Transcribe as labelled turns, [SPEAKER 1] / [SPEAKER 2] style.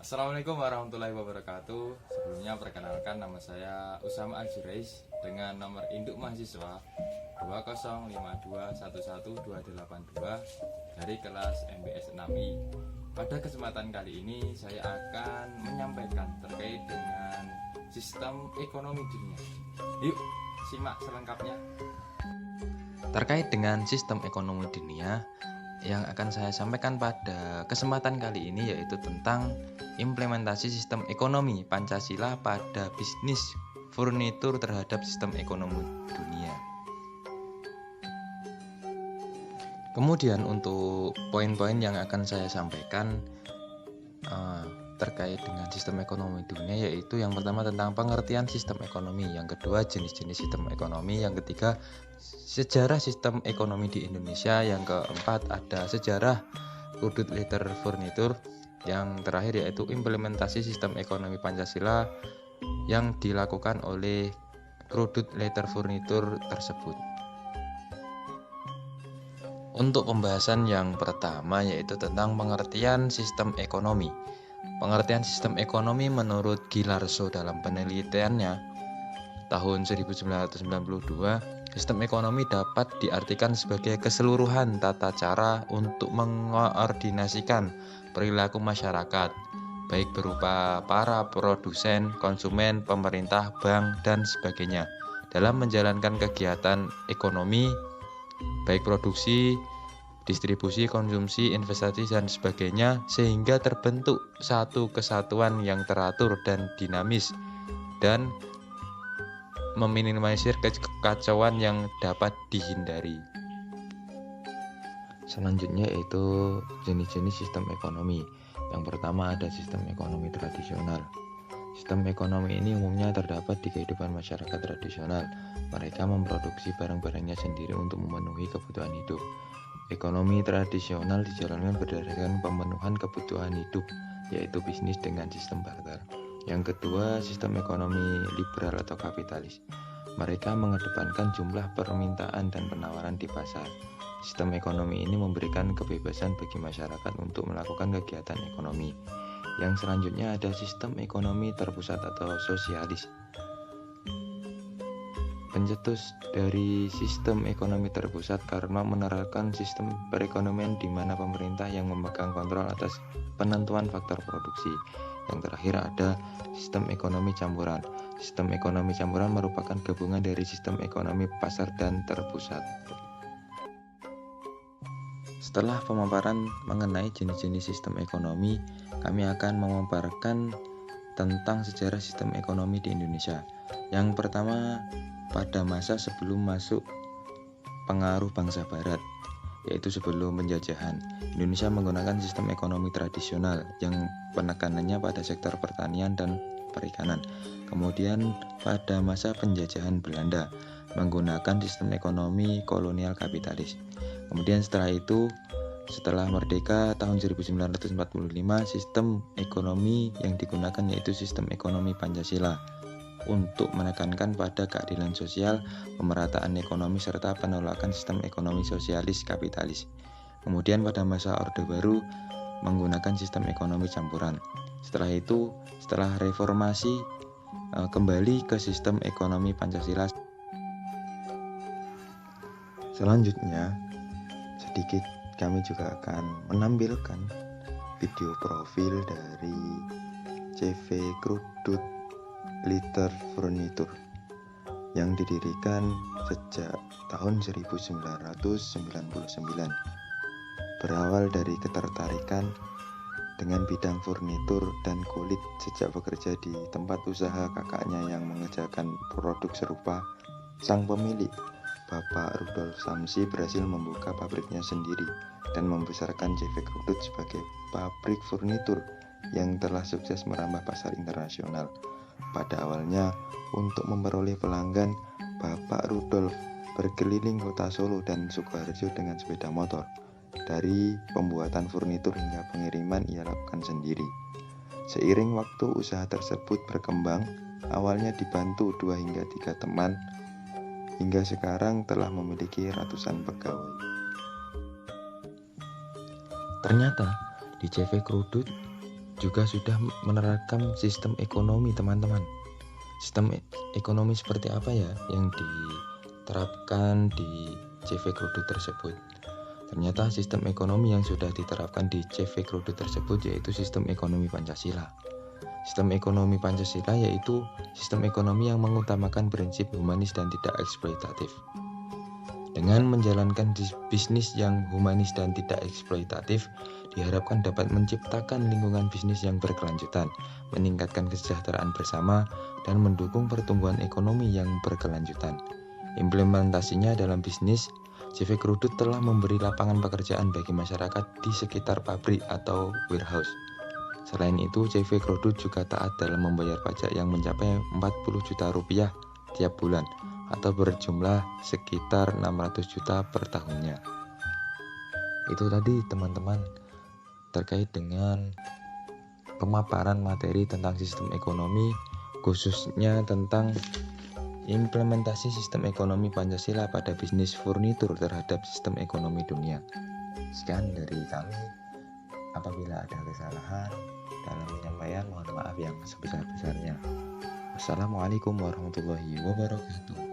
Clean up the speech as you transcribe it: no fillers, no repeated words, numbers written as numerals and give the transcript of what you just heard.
[SPEAKER 1] Assalamualaikum warahmatullahi wabarakatuh. Sebelumnya perkenalkan, nama saya Usama Al-Jurais dengan nomor induk mahasiswa 205211282 dari kelas MBS 6I. Pada kesempatan kali ini saya akan menyampaikan terkait dengan sistem ekonomi dunia. Yuk simak selengkapnya. Terkait dengan sistem ekonomi dunia, yang akan saya sampaikan pada kesempatan kali ini yaitu tentang implementasi sistem ekonomi Pancasila pada bisnis furnitur terhadap sistem ekonomi dunia. Kemudian untuk poin-poin yang akan saya sampaikan terkait dengan sistem ekonomi dunia, yaitu yang pertama tentang pengertian sistem ekonomi, yang kedua jenis-jenis sistem ekonomi, yang ketiga sejarah sistem ekonomi di Indonesia, yang keempat ada sejarah Kudut Letter Furnitur, yang terakhir yaitu implementasi sistem ekonomi Pancasila yang dilakukan oleh Kudut Letter Furnitur tersebut. Untuk pembahasan yang pertama yaitu tentang pengertian sistem ekonomi. Pengertian sistem ekonomi menurut Gilarso dalam penelitiannya tahun 1992, sistem ekonomi dapat diartikan sebagai keseluruhan tata cara untuk mengkoordinasikan perilaku masyarakat, baik berupa para produsen, konsumen, pemerintah, bank, dan sebagainya, dalam menjalankan kegiatan ekonomi, baik produksi, distribusi, konsumsi, investasi, dan sebagainya, sehingga terbentuk satu kesatuan yang teratur dan dinamis, dan meminimalisir kekacauan yang dapat dihindari. Selanjutnya yaitu jenis-jenis sistem ekonomi. Yang pertama ada sistem ekonomi tradisional. Sistem ekonomi ini umumnya terdapat di kehidupan masyarakat tradisional. Mereka memproduksi barang-barangnya sendiri untuk memenuhi kebutuhan hidup. Ekonomi tradisional dijalankan berdasarkan pemenuhan kebutuhan hidup, yaitu bisnis dengan sistem barter. Yang kedua, sistem ekonomi liberal atau kapitalis. Mereka mengedepankan jumlah permintaan dan penawaran di pasar. Sistem ekonomi ini memberikan kebebasan bagi masyarakat untuk melakukan kegiatan ekonomi. Yang selanjutnya ada sistem ekonomi terpusat atau sosialis. Pencetus dari sistem ekonomi terpusat karena menerapkan sistem perekonomian di mana pemerintah yang memegang kontrol atas penentuan faktor produksi. Yang terakhir ada sistem ekonomi campuran. Sistem ekonomi campuran merupakan gabungan dari sistem ekonomi pasar dan terpusat. Setelah pemaparan mengenai jenis-jenis sistem ekonomi, kami akan memaparkan tentang sejarah sistem ekonomi di Indonesia. Yang pertama, pada masa sebelum masuk pengaruh bangsa barat, yaitu sebelum penjajahan, Indonesia menggunakan sistem ekonomi tradisional yang penekanannya pada sektor pertanian dan perikanan. Kemudian pada masa penjajahan Belanda menggunakan sistem ekonomi kolonial kapitalis. Kemudian setelah itu, setelah merdeka tahun 1945, sistem ekonomi yang digunakan yaitu sistem ekonomi Pancasila untuk menekankan pada keadilan sosial, pemerataan ekonomi, serta penolakan sistem ekonomi sosialis kapitalis. Kemudian pada masa Orde Baru menggunakan sistem ekonomi campuran. Setelah itu, setelah reformasi, kembali ke sistem ekonomi Pancasila. Selanjutnya, sedikit kami juga akan menampilkan video profil dari CV Kudut Letter Furnitur yang didirikan sejak tahun 1999. Berawal dari ketertarikan dengan bidang furnitur dan kulit sejak bekerja di tempat usaha kakaknya yang mengerjakan produk serupa, sang pemilik, Bapak Rudolf Samsi, berhasil membuka pabriknya sendiri dan membesarkan CV Kudut sebagai pabrik furnitur yang telah sukses merambah pasar internasional. Pada awalnya, untuk memperoleh pelanggan, Bapak Rudolf berkeliling kota Solo dan Sukoharjo dengan sepeda motor. Dari pembuatan furnitur hingga pengiriman ia lakukan sendiri. Seiring waktu usaha tersebut berkembang, awalnya dibantu 2 hingga 3 teman hingga sekarang telah memiliki ratusan pegawai. Ternyata di CV Krudut juga sudah menerapkan sistem ekonomi, teman-teman. Sistem ekonomi seperti apa ya yang diterapkan di CV Krudut tersebut? Ternyata sistem ekonomi yang sudah diterapkan di CV Krudut tersebut yaitu sistem ekonomi Pancasila. Sistem ekonomi Pancasila yaitu sistem ekonomi yang mengutamakan prinsip humanis dan tidak eksploitatif. Dengan menjalankan bisnis yang humanis dan tidak eksploitatif, diharapkan dapat menciptakan lingkungan bisnis yang berkelanjutan, meningkatkan kesejahteraan bersama, dan mendukung pertumbuhan ekonomi yang berkelanjutan. Implementasinya dalam bisnis, CV Krudut telah memberi lapangan pekerjaan bagi masyarakat di sekitar pabrik atau warehouse. Selain itu, CV Krudut juga taat dalam membayar pajak yang mencapai 40 juta rupiah tiap bulan atau berjumlah sekitar 600 juta per tahunnya. Itu tadi teman-teman terkait dengan pemaparan materi tentang sistem ekonomi, khususnya tentang implementasi sistem ekonomi Pancasila pada bisnis furnitur terhadap sistem ekonomi dunia. Sekian dari kami. Apabila ada kesalahan dalam penyampaian, mohon maaf yang sebesar-besarnya. Wassalamualaikum warahmatullahi wabarakatuh.